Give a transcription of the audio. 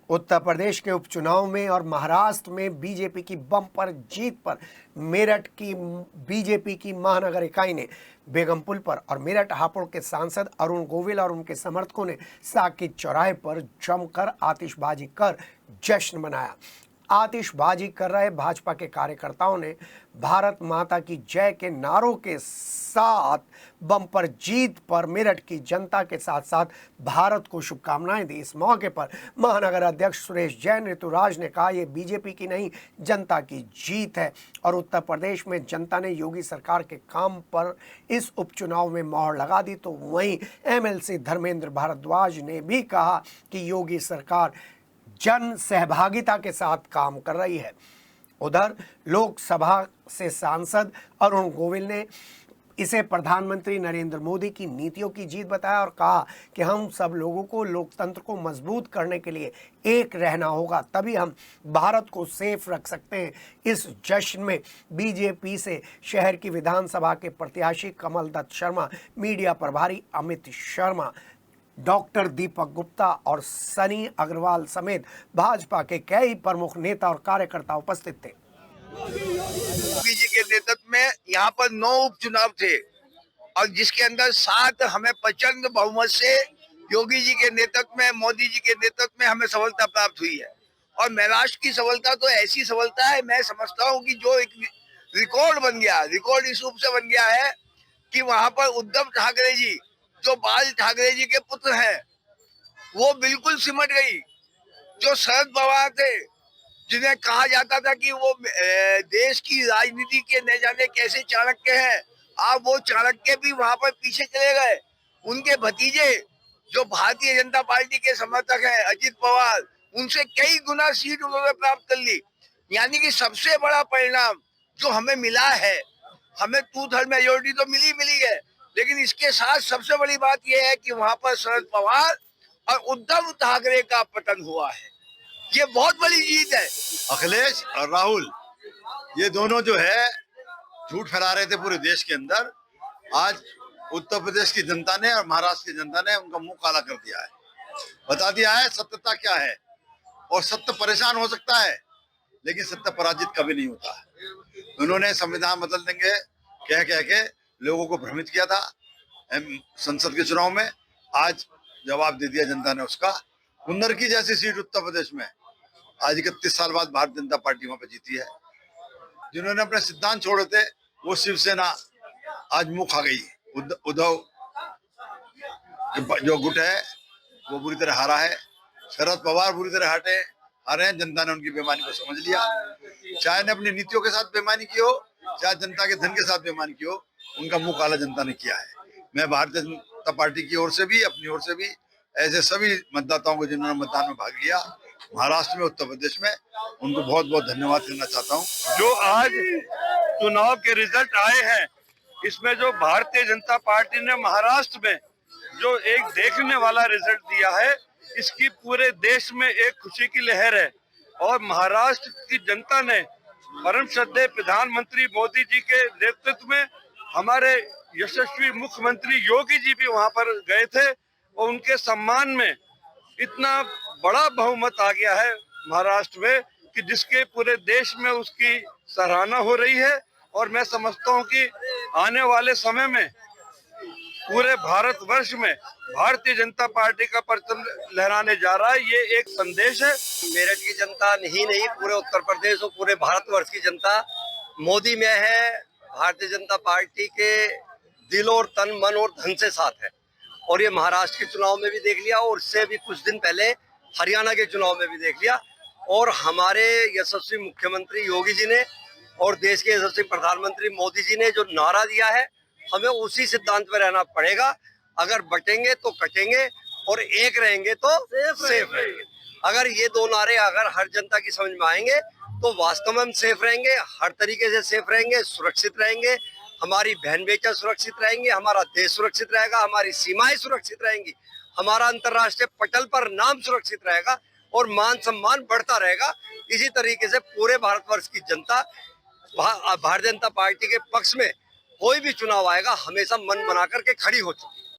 उत्तर प्रदेश के उपचुनाव में और महाराष्ट्र में बीजेपी की बम्पर जीत पर मेरठ की बीजेपी की महानगर इकाई ने बेगमपुल पर और मेरठ हापुड़ के सांसद अरुण गोविल और उनके समर्थकों ने साकेत चौराहे पर जमकर आतिशबाजी कर जश्न मनाया। आतिशबाजी कर रहे भाजपा के कार्यकर्ताओं ने भारत माता की जय के नारों के साथ बम्पर जीत पर मेरठ की जनता के साथ साथ भारत को शुभकामनाएं दी। इस मौके पर महानगर अध्यक्ष सुरेश जैन ऋतुराज ने कहा, यह बीजेपी की नहीं जनता की जीत है और उत्तर प्रदेश में जनता ने योगी सरकार के काम पर इस उपचुनाव में मोहर लगा दी। तो वहीं एमएलसी धर्मेंद्र भारद्वाज ने भी कहा कि योगी सरकार जन सहभागिता के साथ काम कर रही है। उधर लोकसभा से सांसद अरुण गोविल ने इसे प्रधानमंत्री नरेंद्र मोदी की नीतियों की जीत बताया और कहा कि हम सब लोगों को लोकतंत्र को मजबूत करने के लिए एक रहना होगा, तभी हम भारत को सेफ रख सकते हैं। इस जश्न में बीजेपी से शहर की विधानसभा के प्रत्याशी कमल दत्त शर्मा, मीडिया प्रभारी अमित शर्मा, डॉक्टर दीपक गुप्ता और सनी अग्रवाल समेत भाजपा के कई प्रमुख नेता और कार्यकर्ता उपस्थित थे। योगी जी के नेतृत्व में यहाँ पर 9 उपचुनाव थे और जिसके अंदर 7 हमें प्रचंड बहुमत से योगी जी के नेतृत्व में, मोदी जी के नेतृत्व में हमें सफलता प्राप्त हुई है। और महाराष्ट्र की सफलता तो ऐसी सफलता है, मैं समझता हूँ कि जो एक रिकॉर्ड बन गया, रिकॉर्ड इस रूप से बन गया है कि वहाँ पर उद्धव ठाकरे जी, जो बाल ठाकरे जी के पुत्र हैं, वो बिल्कुल सिमट गई। जो शरद पवार थे, जिन्हें कहा जाता था कि वो देश की राजनीति के न जाने कैसे चाणक्य हैं, अब वो चाणक्य भी वहां पर पीछे चले गए। उनके भतीजे जो भारतीय जनता पार्टी के समर्थक हैं, अजित पवार, उनसे कई गुना सीट उन्होंने प्राप्त कर ली। यानी कि सबसे बड़ा परिणाम जो हमें मिला है, हमें 2/3 मेजोरिटी तो मिली है, लेकिन इसके साथ सबसे बड़ी बात यह है कि वहां पर शरद पवार और उद्धव ठाकरे का पतन हुआ है। ये बहुत बड़ी जीत है। अखिलेश और राहुल, ये दोनों जो है झूठ फैला रहे थे पूरे देश के अंदर। आज उत्तर प्रदेश की जनता ने और महाराष्ट्र की जनता ने उनका मुंह काला कर दिया है, बता दिया है सत्यता क्या है। और सत्य परेशान हो सकता है, लेकिन सत्य पराजित कभी नहीं होता है। उन्होंने संविधान बदल देंगे कह के लोगों को भ्रमित किया था संसद के चुनाव में। आज जवाब दे दिया जनता ने उसका। कुंदर की जैसी सीट उत्तर प्रदेश में आज 31 साल बाद भारतीय जनता पार्टी वहां पर जीती है। जिन्होंने अपने सिद्धांत छोड़े थे, वो शिवसेना आज मुंह खा गई। उद्धव जो गुट है वो बुरी तरह हारा है। शरद पवार बुरी तरह हारे हैं। जनता ने उनकी बेईमानी को समझ लिया। चाहे ने अपनी नीतियों के साथ बेईमानी की हो, चाहे जनता के धन के साथ बेईमानी की हो, उनका मुंह काला जनता ने किया है। मैं भारतीय जनता पार्टी की ओर से भी, अपनी ओर से भी ऐसे सभी मतदाताओं को जिन्होंने मतदान में भाग लिया महाराष्ट्र में, उत्तर प्रदेश में, उनको बहुत बहुत धन्यवाद देना चाहता हूँ। जो आज चुनाव के रिजल्ट आए हैं, इसमें जो भारतीय जनता पार्टी ने महाराष्ट्र में जो एक देखने वाला रिजल्ट दिया है, इसकी पूरे देश में एक खुशी की लहर है। और महाराष्ट्र की जनता ने परम श्रद्धेय प्रधानमंत्री मोदी जी के नेतृत्व में, हमारे यशस्वी मुख्यमंत्री योगी जी भी वहां पर गए थे और उनके सम्मान में इतना बड़ा बहुमत आ गया है महाराष्ट्र में कि जिसके पूरे देश में उसकी सराहना हो रही है। और मैं समझता हूं कि आने वाले समय में पूरे भारतवर्ष में भारतीय जनता पार्टी का परचम लहराने जा रहा है। ये एक संदेश है। मेरठ की जनता ही नहीं, पूरे उत्तर प्रदेश और पूरे भारतवर्ष की जनता मोदी में है, भारतीय जनता पार्टी के दिल और तन, मन और धन से साथ है। और ये महाराष्ट्र के चुनाव में भी देख लिया और उससे भी कुछ दिन पहले हरियाणा के चुनाव में भी देख लिया। और हमारे यशस्वी मुख्यमंत्री योगी जी ने और देश के यशस्वी प्रधानमंत्री मोदी जी ने जो नारा दिया है, हमें उसी सिद्धांत पर रहना पड़ेगा। अगर बटेंगे तो कटेंगे और एक रहेंगे तो सेफ रहेंगे। अगर ये 2 नारे अगर हर जनता की समझ में आएंगे तो वास्तव में हम सेफ रहेंगे, हर तरीके से सेफ रहेंगे, सुरक्षित रहेंगे, हमारी बहन बेटा सुरक्षित रहेंगे, हमारा देश सुरक्षित रहेगा, हमारी सीमाएं सुरक्षित रहेंगी, हमारा अंतर्राष्ट्रीय पटल पर नाम सुरक्षित रहेगा और मान सम्मान बढ़ता रहेगा। इसी तरीके से पूरे भारतवर्ष की जनता भारतीय जनता पार्टी के पक्ष में कोई भी चुनाव आएगा हमेशा मन बना करके खड़ी हो चुकी है।